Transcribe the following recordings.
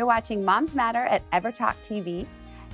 You're watching Moms Matter at EverTalk TV.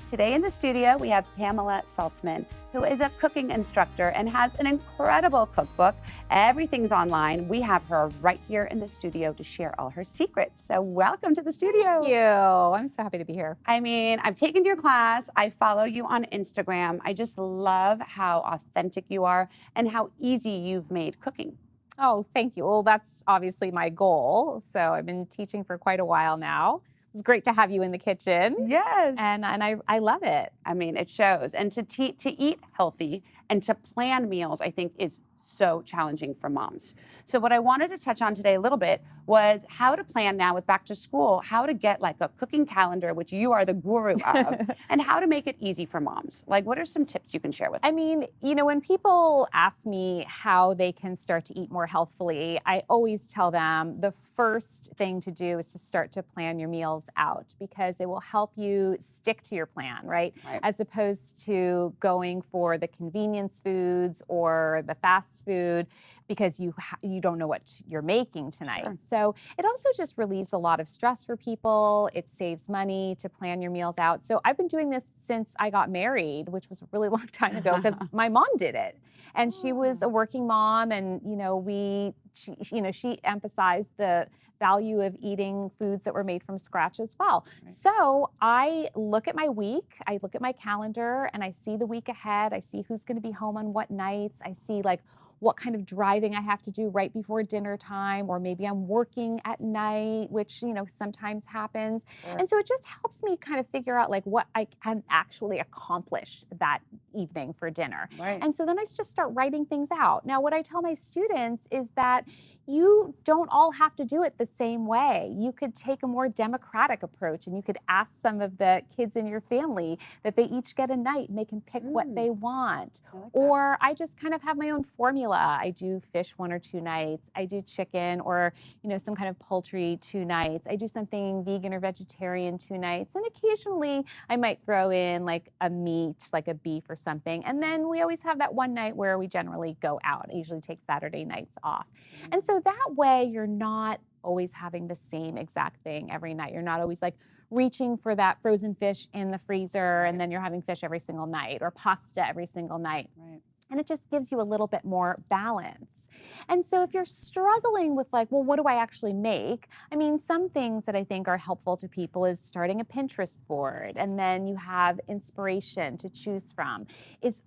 Today in the studio, we have Pamela Saltzman, who is a cooking instructor and has an incredible cookbook. Everything's online. We have her right here in the studio to share all her secrets. So welcome to the studio. Thank you. I'm so happy to be here. I mean, I've taken your class. I follow you on Instagram. I just love how authentic you are and how easy you've made cooking. Oh, thank you. Well, that's obviously my goal. So I've been teaching for quite a while now. It's great to have you in the kitchen. Yes. And I love it. I mean, it shows. And to eat healthy and to plan meals, I think, is so challenging for moms. So what I wanted to touch on today a little bit was how to plan now with back to school, how to get like a cooking calendar, which you are the guru of, and how to make it easy for moms. Like, what are some tips you can share with us? I mean, you know, when people ask me how they can start to eat more healthfully, I always tell them the first thing to do is to start to plan your meals out, because it will help you stick to your plan, right? As opposed to going for the convenience foods or the fast food because you don't know what you're making tonight. Sure. So it also just relieves a lot of stress for people. It saves money to plan your meals out. So I've been doing this since I got married, which was a really long time ago because my mom did it. And she was a working mom, and she emphasized the value of eating foods that were made from scratch as well. Right. So I look at my week, I look at my calendar, and I see the week ahead. I see who's going to be home on what nights. I see like what kind of driving I have to do right before dinner time, or maybe I'm working at night, which, sometimes happens. Sure. And so it just helps me kind of figure out like what I can actually accomplish that evening for dinner. Right. And so then I just start writing things out. Now, what I tell my students is that you don't all have to do it the same way. You could take a more democratic approach, and you could ask some of the kids in your family that they each get a night and they can pick what they want. Or I just kind of have my own formula. I do fish 1 or 2 nights. I do chicken or, some kind of poultry 2 nights. I do something vegan or vegetarian 2 nights. And occasionally I might throw in like a meat, like a beef or something. And then we always have that one night where we generally go out. I usually take Saturday nights off. And so that way you're not always having the same exact thing every night. You're not always like reaching for that frozen fish in the freezer and then you're having fish every single night or pasta every single night. Right. And it just gives you a little bit more balance. And so if you're struggling with like, well, what do I actually make? I mean, some things that I think are helpful to people is starting a Pinterest board, and then you have inspiration to choose from, is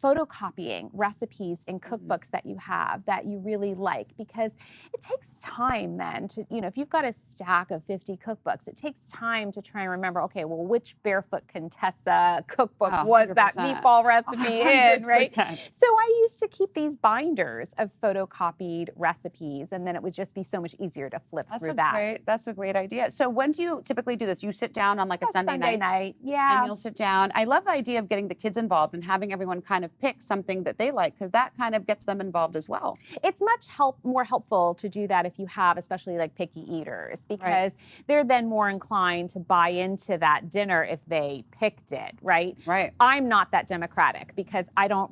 photocopying recipes and cookbooks that you have that you really like, because it takes time then to, if you've got a stack of 50 cookbooks, it takes time to try and remember, okay, well, which Barefoot Contessa cookbook was that meatball recipe in, right? So I used to keep these binders of photocopied recipes, and then it would just be so much easier to flip through that. That's a great idea. So when do you typically do this? You sit down on like a Sunday night? Yeah. And you'll sit down. I love the idea of getting the kids involved and having everyone kind of pick something that they like, because that kind of gets them involved as well. It's much more helpful to do that if you have especially like picky eaters, because they're then more inclined to buy into that dinner if they picked it, right? Right. I'm not that democratic because I don't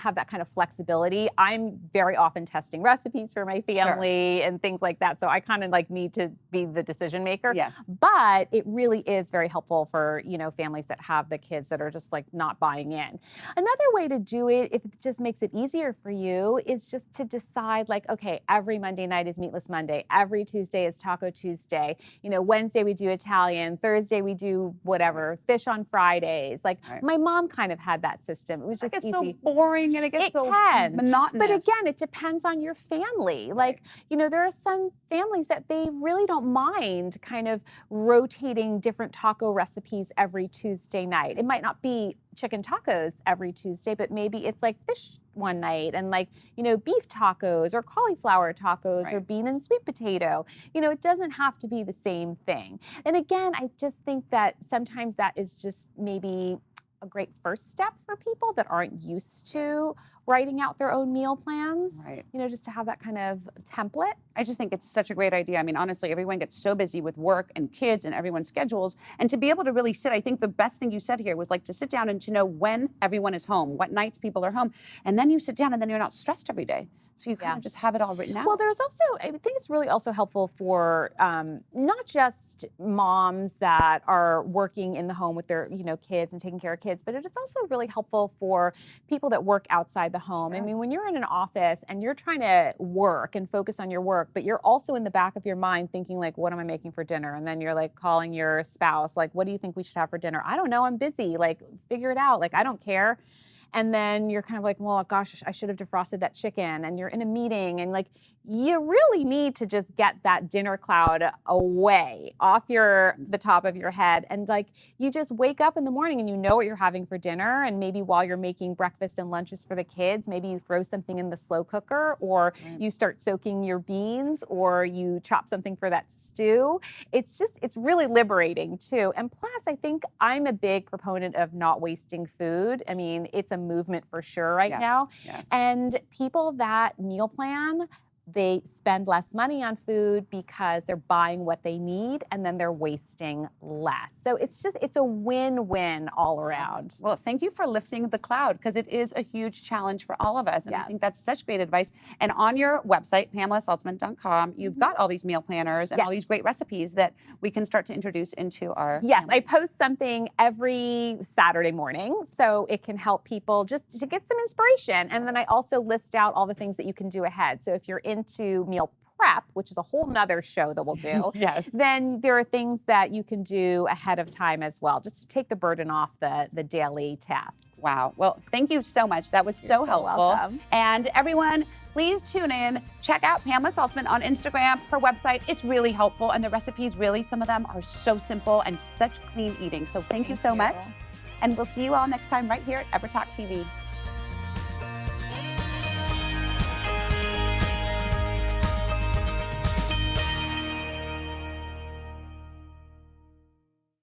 have that kind of flexibility. I'm very often testing recipes for my family and things like that. So I kind of like need to be the decision maker. Yes. But it really is very helpful for, families that have the kids that are just like not buying in. Another way to do it, if it just makes it easier for you, is just to decide like, okay, every Monday night is Meatless Monday. Every Tuesday is Taco Tuesday. Wednesday we do Italian. Thursday we do whatever, fish on Fridays. Like my mom kind of had that system. It was just easy. So boring and it gets so monotonous. But again, it depends on your family. Like, there are some families that they really don't mind kind of rotating different taco recipes every Tuesday night. It might not be chicken tacos every Tuesday, but maybe it's like fish one night and like, beef tacos or cauliflower tacos or bean and sweet potato. It doesn't have to be the same thing. And again, I just think that sometimes that is just maybe a great first step for people that aren't used to writing out their own meal plans, just to have that kind of template. I just think it's such a great idea. I mean, honestly, everyone gets so busy with work and kids and everyone's schedules. And to be able to really sit, I think the best thing you said here was like to sit down and to know when everyone is home, what nights people are home. And then you sit down and then you're not stressed every day. So you kind of just have it all written out. Well, there's also, I think it's really also helpful for not just moms that are working in the home with their, kids and taking care of kids, but it's also really helpful for people that work outside the home. I mean, when you're in an office and you're trying to work and focus on your work, but you're also in the back of your mind thinking like, what am I making for dinner? And then you're like calling your spouse, like, what do you think we should have for dinner? I don't know. I'm busy. Like, figure it out. Like, I don't care. And then you're kind of like, well, gosh, I should have defrosted that chicken. And you're in a meeting and like, you really need to just get that dinner cloud away off the top of your head. And like, you just wake up in the morning and you know what you're having for dinner. And maybe while you're making breakfast and lunches for the kids, maybe you throw something in the slow cooker, or you start soaking your beans, or you chop something for that stew. It's really liberating too. And plus, I think I'm a big proponent of not wasting food. I mean, it's a movement for sure right now. Yes. And people that meal plan, they spend less money on food because they're buying what they need and then they're wasting less. So it's a win-win all around. Well, thank you for lifting the cloud, because it is a huge challenge for all of us. And I think that's such great advice. And on your website, PamelaSaltzman.com, you've got all these meal planners and all these great recipes that we can start to introduce into our family. I post something every Saturday morning, so it can help people just to get some inspiration. And then I also list out all the things that you can do ahead. So if you're into meal prep, which is a whole nother show that we'll do, then there are things that you can do ahead of time as well, just to take the burden off the daily tasks. Wow. Well, thank you so much. That was so helpful. Welcome. And everyone, please tune in. Check out Pamela Saltzman on Instagram, her website. It's really helpful. And the recipes, really, some of them are so simple and such clean eating. So thank you so much. And we'll see you all next time right here at EverTalk TV.